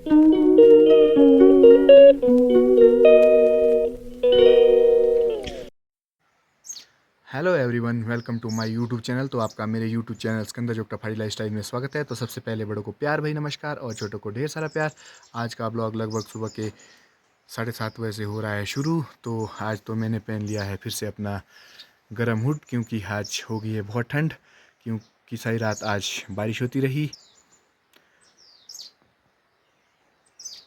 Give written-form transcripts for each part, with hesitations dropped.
Hello everyone, welcome to my YouTube channel. तो आपका मेरे यूट्यूब चैनल सिकंदर जोगटा पहाड़ी लाइफस्टाइल में स्वागत है। तो सबसे पहले बड़ों को प्यार भाई नमस्कार और छोटों को ढेर सारा प्यार। आज का ब्लॉग लगभग सुबह के 7:30 बजे से हो रहा है शुरू। तो आज तो मैंने पहन लिया है फिर से अपना गर्म हुड, क्योंकि आज हो गई है बहुत ठंड, क्योंकि सारी रात आज बारिश होती रही।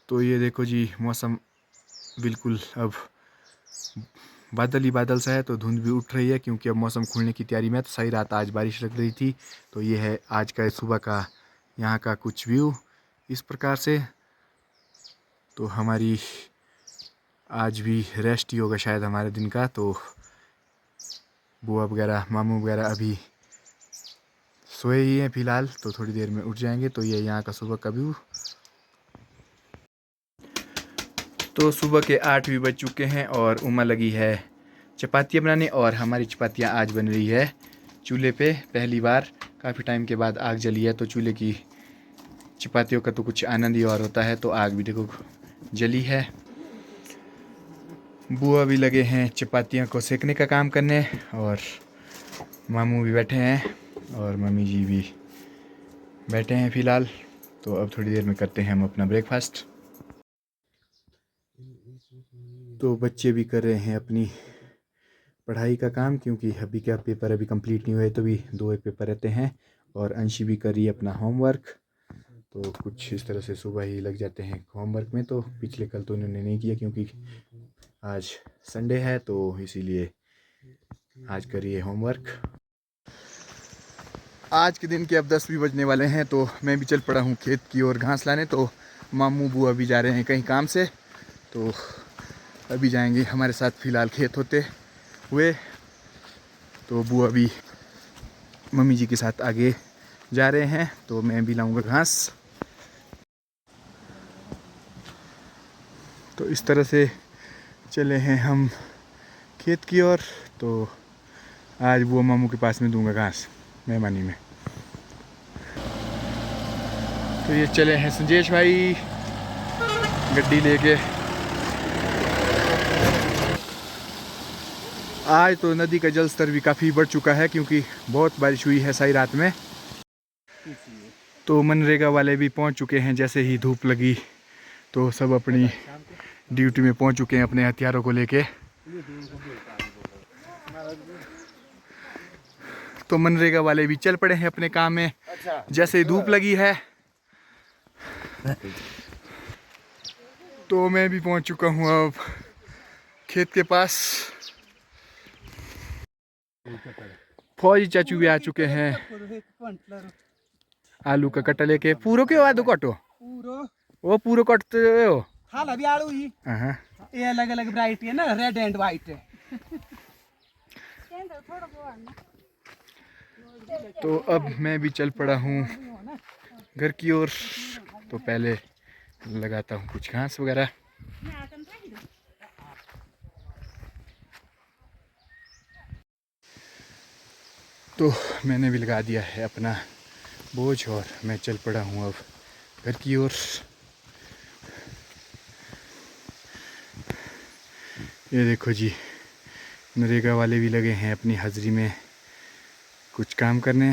तो ये देखो जी, मौसम बिल्कुल अब बादल ही बादल सा है, तो धुंध भी उठ रही है, क्योंकि अब मौसम खुलने की तैयारी में है। तो सारी रात आज बारिश लग रही थी। तो ये है आज का सुबह का यहाँ का कुछ व्यू इस प्रकार से। तो हमारी आज भी रेस्ट ही होगा शायद हमारे दिन का। तो बुआ वगैरह मामू वगैरह अभी सोए ही हैं फिलहाल, तो थोड़ी देर में उठ जाएंगे। तो ये यहाँ का सुबह का व्यू। तो सुबह के 8 भी बज चुके हैं और उमा लगी है चपातियाँ बनाने। और हमारी चपातियाँ आज बन रही है चूल्हे पे। पहली बार काफ़ी टाइम के बाद आग जली है, तो चूल्हे की चपातियों का तो कुछ आनंद ही और होता है। तो आग भी देखो जली है। बुआ भी लगे हैं चपातियाँ को सेकने का काम करने, और मामू भी बैठे हैं और मम्मी जी भी बैठे हैं फ़िलहाल। तो अब थोड़ी देर में करते हैं हम अपना ब्रेकफास्ट। तो बच्चे भी कर रहे हैं अपनी पढ़ाई का काम, क्योंकि अभी क्या पेपर अभी कंप्लीट नहीं हुए, तो भी 2 एक पेपर रहते हैं। और अंशी भी कर रही है अपना होमवर्क। तो कुछ इस तरह से सुबह ही लग जाते हैं होमवर्क में। तो पिछले कल तो उन्होंने नहीं किया, क्योंकि आज संडे है, तो इसीलिए आज करिए होमवर्क। आज के दिन के अब 10 भी बजने वाले हैं, तो मैं भी चल पड़ा हूँ खेत की ओर घास लाने। तो मामू बुआ भी जा रहे हैं कहीं काम से, तो अभी जाएंगे हमारे साथ फ़िलहाल खेत होते हुए। तो बुआ भी मम्मी जी के साथ आगे जा रहे हैं, तो मैं भी लाऊंगा घास। तो इस तरह से चले हैं हम खेत की ओर। तो आज बुआ मामू के पास में दूंगा घास मेहमानी में। तो ये चले हैं संजेश भाई गड्डी लेके। आज तो नदी का जल स्तर भी काफ़ी बढ़ चुका है, क्योंकि बहुत बारिश हुई है सारी रात में। तो मनरेगा वाले भी पहुंच चुके हैं। जैसे ही धूप लगी तो सब अपनी ड्यूटी में पहुंच चुके हैं अपने हथियारों को लेके। तो मनरेगा वाले भी चल पड़े हैं अपने काम में जैसे ही धूप लगी है। तो मैं भी पहुंच चुका हूं अब खेत के पास। फौजी चाचू भी आ चुके हैं आलू का कट्टा लेके। पूरो क्यों आदो कटो वो पूरो कटते हो हाल अभी आलू ही। ये अलग अलग वैरायटी है ना, रेड एंड व्हाइट है। तो अब मैं भी चल पड़ा हूँ घर की ओर। तो पहले लगाता हूँ कुछ घास वगैरह। तो मैंने भी लगा दिया है अपना बोझ और मैं चल पड़ा हूँ अब घर की ओर। ये देखो जी, नरेगा वाले भी लगे हैं अपनी हाजिरी में कुछ काम करने।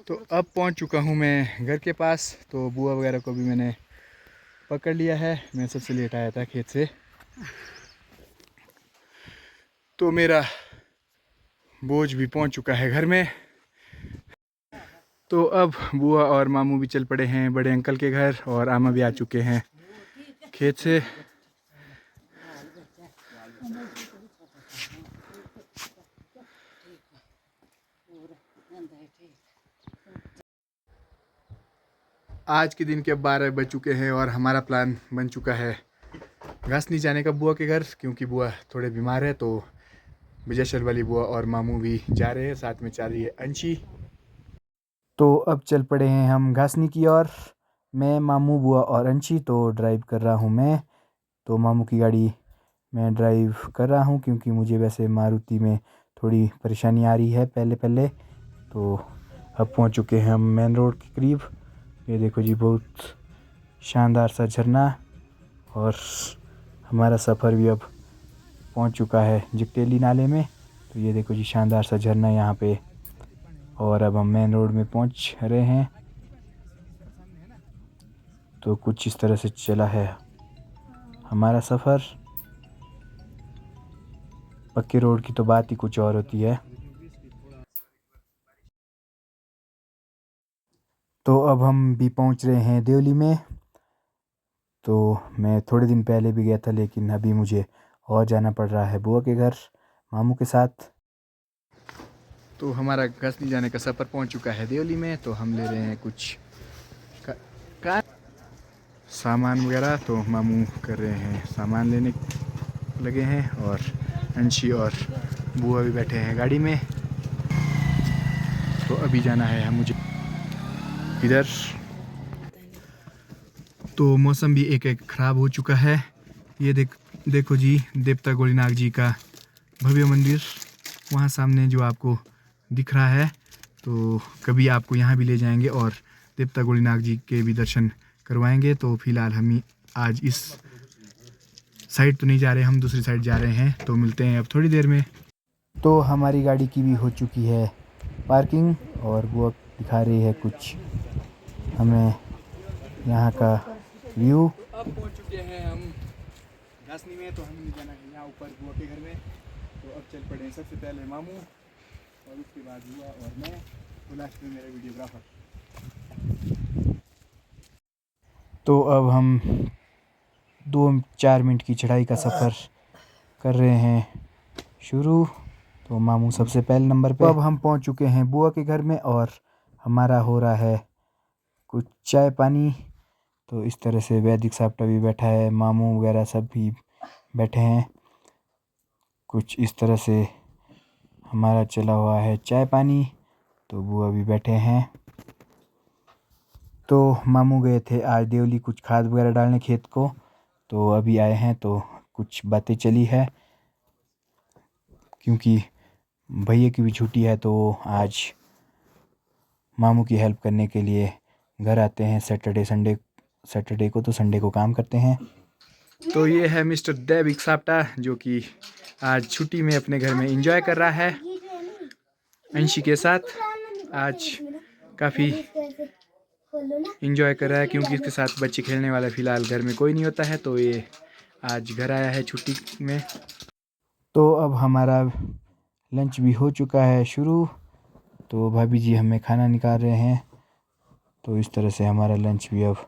तो अब पहुंच चुका हूं मैं घर के पास। तो बुआ वगैरह को भी मैंने पकड़ लिया है। मैं सबसे लेट आया था खेत से। तो मेरा बोझ भी पहुंच चुका है घर में। तो अब बुआ और मामू भी चल पड़े हैं बड़े अंकल के घर, और आमा भी आ चुके हैं खेत से। आज के दिन के 12 बज चुके हैं और हमारा प्लान बन चुका है घासनी जाने का बुआ के घर, क्योंकि बुआ थोड़े बीमार है। तो विजयशल वाली बुआ और मामू भी जा रहे हैं, साथ में चल रही है अंशी। तो अब चल पड़े हैं हम घासनी की ओर। मैं मामू बुआ और अंशी। तो ड्राइव कर रहा हूँ मैं। तो मामू की गाड़ी मैं ड्राइव कर रहा हूँ, क्योंकि मुझे वैसे मारुति में थोड़ी परेशानी आ रही है पहले पहले। तो अब पहुँच चुके हैं हम मेन रोड के करीब। ये देखो जी, बहुत शानदार सा झरना। और हमारा सफ़र भी अब पहुंच चुका है जिकटेली नाले में। तो ये देखो जी, शानदार सा झरना यहाँ पे। और अब हम मेन रोड में पहुंच रहे हैं। तो कुछ इस तरह से चला है हमारा सफ़र। पक्के रोड की तो बात ही कुछ और होती है। तो अब हम भी पहुंच रहे हैं देवली में। तो मैं थोड़े दिन पहले भी गया था, लेकिन अभी मुझे और जाना पड़ रहा है बुआ के घर मामू के साथ। तो हमारा गजनी जाने का सफ़र पहुंच चुका है देवली में। तो हम ले रहे हैं कुछ का सामान वगैरह। तो मामू कर रहे हैं सामान लेने लगे हैं, और अंशी और बुआ भी बैठे हैं गाड़ी में। तो अभी जाना है मुझे इधर। तो मौसम भी एक ख़राब हो चुका है। ये देखो जी, देवता गौरीनाथ जी का भव्य मंदिर वहाँ सामने जो आपको दिख रहा है। तो कभी आपको यहाँ भी ले जाएंगे और देवता गौरीनाथ जी के भी दर्शन करवाएंगे। तो फिलहाल हम आज इस साइड तो नहीं जा रहे, हम दूसरी साइड जा रहे हैं। तो मिलते हैं अब थोड़ी देर में। तो हमारी गाड़ी की भी हो चुकी है पार्किंग, और वो दिखा रही है कुछ हमें यहाँ का व्यू। अब पहुँच चुके हैं हम घासनी में। तो हमें जाना है यहाँ ऊपर बुआ के घर में। तो अब चल पड़े सबसे पहले मामू, और उसके बाद बुआ और मैं, और लास्ट में मेरा वीडियोग्राफर। तो अब हम 2-4 मिनट की चढ़ाई का सफ़र कर रहे हैं शुरू। तो मामू सबसे पहले नंबर पे। तो अब हम पहुंच चुके हैं बुआ के घर में, और हमारा हो रहा है कुछ चाय पानी। तो इस तरह से वैदिक साहब भी बैठा है, मामू वगैरह सब भी बैठे हैं। कुछ इस तरह से हमारा चला हुआ है चाय पानी। तो बुआ भी बैठे हैं। तो मामू गए थे आज देवली कुछ खाद वगैरह डालने खेत को। तो अभी आए हैं, तो कुछ बातें चली है, क्योंकि भैया की भी छुट्टी है। तो आज मामू की हेल्प करने के लिए घर आते हैं सैटरडे को। तो संडे को काम करते हैं। तो ये है मिस्टर देविक साप्टा, जो कि आज छुट्टी में अपने घर में एंजॉय कर रहा है अंशी के साथ। आज काफ़ी एंजॉय कर रहा है, क्योंकि इसके साथ बच्चे खेलने वाला फ़िलहाल घर में कोई नहीं होता है। तो ये आज घर आया है छुट्टी में। तो अब हमारा लंच भी हो चुका है शुरू। तो भाभी जी हमें खाना निकाल रहे हैं। तो इस तरह से हमारा लंच भी अब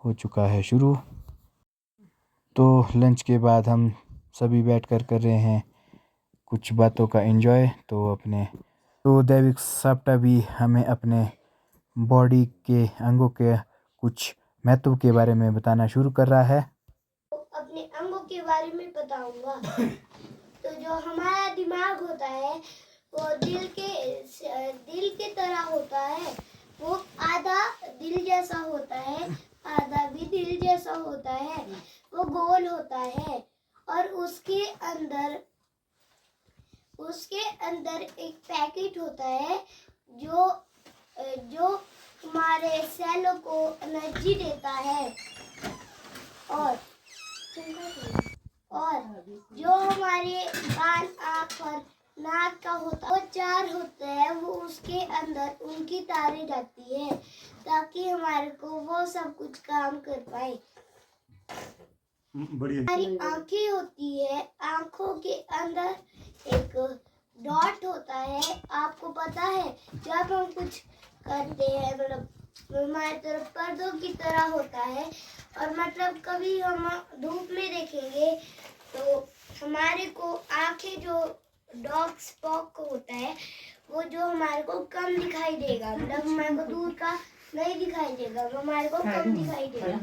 हो चुका है शुरू। तो लंच के बाद हम सभी बैठकर कर रहे हैं कुछ बातों का एंजॉय। तो दैविक साप्टा भी हमें अपने बॉडी के अंगों के कुछ महत्व के बारे में बताना शुरू कर रहा है। अपने अंगों के बारे में बताऊंगा। तो जो हमारा दिमाग होता है वो दिल के तरह होता है। वो आधा दिल जैसा होता है, आधा भी दिल जैसा होता है। वो गोल होता है, और उसके अंदर एक पैकेट होता है जो हमारे सेलों को एनर्जी देता है। और जो हमारे कान, आँख और नाक का होता है, वो चार होते हैं। वो उसके अंदर उनकी तारें जाती है, ताकि हमारे को वो सब कुछ काम कर पाए। हमारी आँखें होती है, आँखों के अंदर एक डॉट होता है। आपको पता है, जब हम कुछ करते हैं, मतलब हमारी तरफ पर्दों की तरह होता है। और मतलब कभी हम धूप में देखेंगे तो हमारे को आंखें जो डॉग स्पॉट होता है, वो जो हमारे को कम दिखाई देगा, मतलब हमारे को दूर का नहीं दिखाई देगा, वो हमारे को कम दिखाई देगा।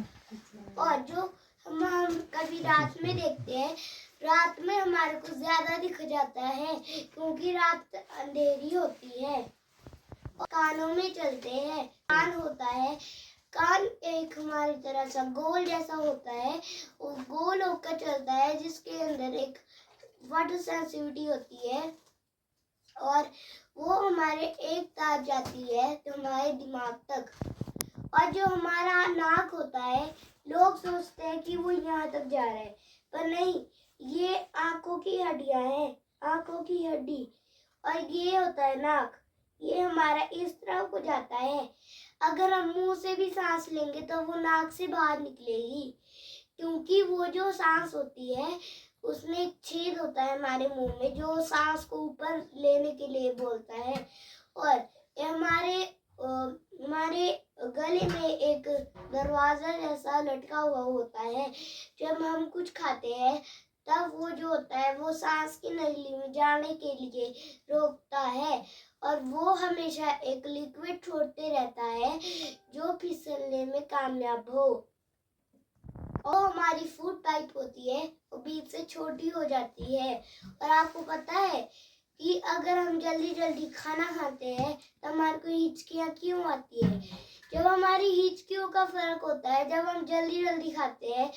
और जो हम कभी रात में देखते हैं, रात में हमारे को ज्यादा दिख जाता है, क्योंकि रात अंधेरी होती है। और कानों में चलते हैं। कान होता है, कान एक हमारी तरह सा गोल जैसा होता है। वो गोल होकर चलता है, जिसके अंदर एक वाटर सेंसिटिविटी होती है, और वो हमारे एक तार जाती है तो हमारे दिमाग तक। और जो हमारा नाक होता है, लोग सोचते हैं कि वो यहाँ तक जा रहा है, पर नहीं, ये आंखों की हड्डियां हैं, आंखों की हड्डी। और ये होता है नाक, ये हमारा इस तरफ को जाता है। अगर हम मुंह से भी सांस लेंगे तो वो नाक से बाहर निकलेगी, क्योंकि वो जो सांस होती है उसमें एक छेद होता है हमारे मुंह में, जो सांस को ऊपर लेने के लिए बोलता है। और ये हमारे गले में एक दरवाजा जैसा लटका हुआ होता है। जब हम कुछ खाते हैं तब वो जो होता है वो सांस की नली में जाने के लिए रोकता है, और वो हमेशा एक लिक्विड छोड़ते रहता है जो फिसलने में कामयाब हो। और हमारी फूड पाइप होती है वो बीच से छोटी हो जाती है। और आपको पता है कि अगर हम जल्दी जल्दी खाना खाते हैं तो हमारे को हिचकियाँ क्यों आती है? जब हमारी हिचकियों का फर्क होता है, जब हम जल्दी जल्दी खाते हैं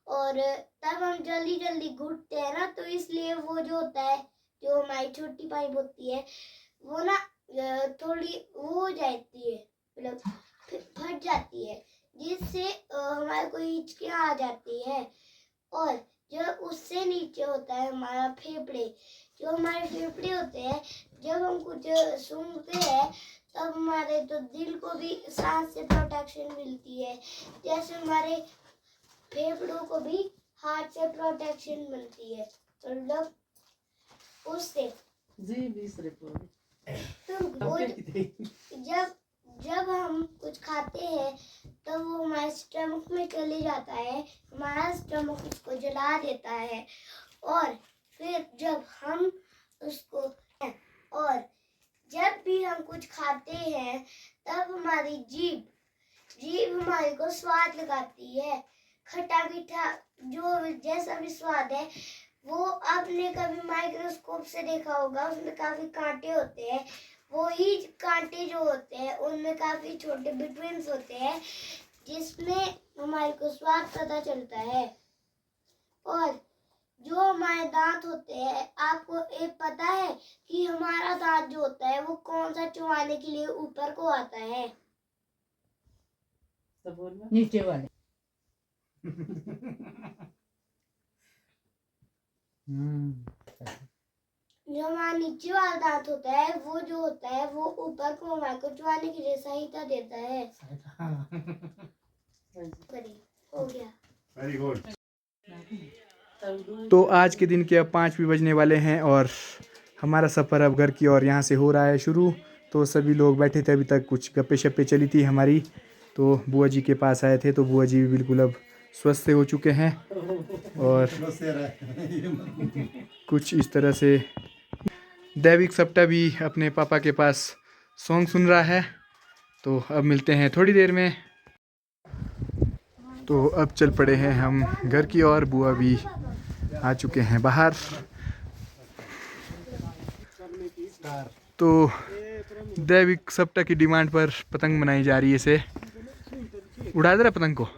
और तब हम जल्दी जल्दी घुटते हैं ना, तो इसलिए वो जो होता है, जो हमारी छोटी पाइप होती है वो ना थोड़ी वो हो जाती है, मतलब फट जाती है, जिससे हमारे को हिचकियाँ आ जाती है। और जो उससे नीचे होता है हमारा फेफड़े, जो हमारे फेफड़े होते हैं, जब हम कुछ सूंघते हैं तब हमारे तो दिल को भी सांस से प्रोटेक्शन मिलती है, जैसे हमारे फेफड़ों को भी हार्ट से प्रोटेक्शन मिलती है। मतलब उससे जब जब हम कुछ खाते हैं तो वो हमारे स्टमक में चले जाता है, हमारा स्टमक उसको जला देता है, और फिर जब हम उसको और जब भी हम कुछ खाते हैं तब हमारी जीभ हमारे को स्वाद लगाती है, खट्टा मीठा जो जैसा भी स्वाद है। वो आपने कभी माइक्रोस्कोप से देखा होगा, उसमें काफी कांटे होते हैं, वो ही कांटे जो होते हैं उनमें काफी छोटे विटामिन्स होते हैं, जिसमें हमारे को स्वाद पता चलता है। और जो हमारे दांत होते हैं, आपको एक पता है कि हमारा दांत जो होता है वो कौन सा चबाने के लिए ऊपर को आता है? नीचे वाले। जो हमारा नीचे वाला दांत होता है वो जो होता है वो ऊपर को हमारे को चबाने के लिए सहायता देता है। हो गया। Very good. तो आज के दिन के अब 5 भी बजने वाले हैं और हमारा सफ़र अब घर की ओर यहाँ से हो रहा है शुरू। तो सभी लोग बैठे थे, अभी तक कुछ गप्पे शप्पे चली थी हमारी, तो बुआ जी के पास आए थे, तो बुआ जी भी बिल्कुल अब स्वस्थ हो चुके हैं और कुछ इस तरह से दैविक सप्टा भी अपने पापा के पास सॉन्ग सुन रहा है। तो अब मिलते हैं थोड़ी देर में। तो अब चल पड़े हैं हम घर की ओर, बुआ भी आ चुके हैं बाहर। तो दैविक सप्टा की डिमांड पर पतंग बनाई जा रही है, इसे उड़ा दे रहा पतंग को।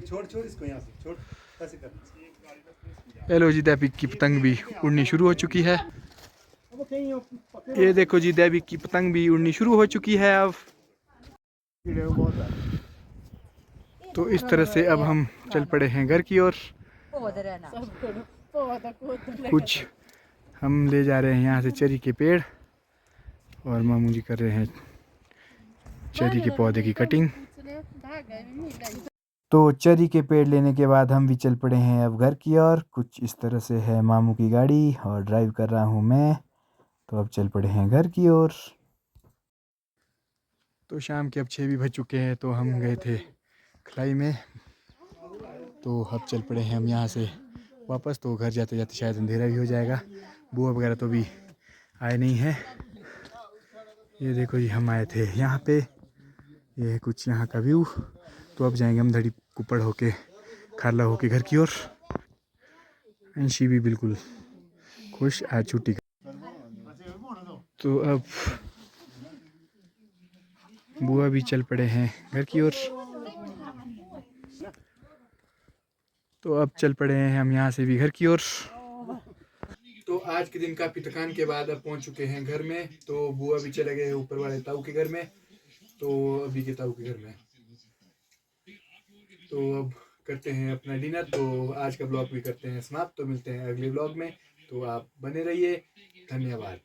छोड़ इसको यहाँ से छोड़, ऐसे कर। हेलो जी, दैविक की पतंग भी उड़नी शुरू हो चुकी है। ये देखो जी, दैविक की पतंग भी उड़नी शुरू हो चुकी है अब। तो इस तरह से अब हम चल पड़े हैं घर की ओर। कुछ हम ले जा रहे हैं यहाँ से चेरी के पेड़, और मामू जी कर रहे हैं चेरी के पौधे की कटिंग। तो चेरी के पेड़ लेने के बाद हम भी चल पड़े हैं अब घर की ओर। कुछ इस तरह से है मामू की गाड़ी और ड्राइव कर रहा हूँ मैं। तो अब चल पड़े हैं घर की ओर। तो शाम के अब 6 भी बज चुके हैं, तो हम गए थे खलाई में, तो अब चल पड़े हैं हम यहाँ से वापस। तो घर जाते जाते शायद अंधेरा भी हो जाएगा। बुआ वगैरह तो भी आए नहीं हैं। ये देखो जी, हम आए थे यहाँ पे, ये है कुछ यहाँ का व्यू। तो अब जाएंगे हम धड़ी कुपड़ होके खारला होके घर की ओर। अंशी भी बिल्कुल खुश, आज छुट्टी। तो अब बुआ भी चल पड़े हैं घर की ओर। तो अब चल पड़े हैं हम यहाँ से भी घर की ओर। तो आज के दिन काफ़ी थकान के बाद अब पहुँच चुके हैं घर में। तो बुआ भी चले गए ऊपर वाले ताऊ के घर में, तो अभी के ताऊ के घर में। तो अब करते हैं अपना डिनर। तो आज का ब्लॉग भी करते हैं समाप्त। तो मिलते हैं अगले ब्लॉग में, तो आप बने रहिए। धन्यवाद।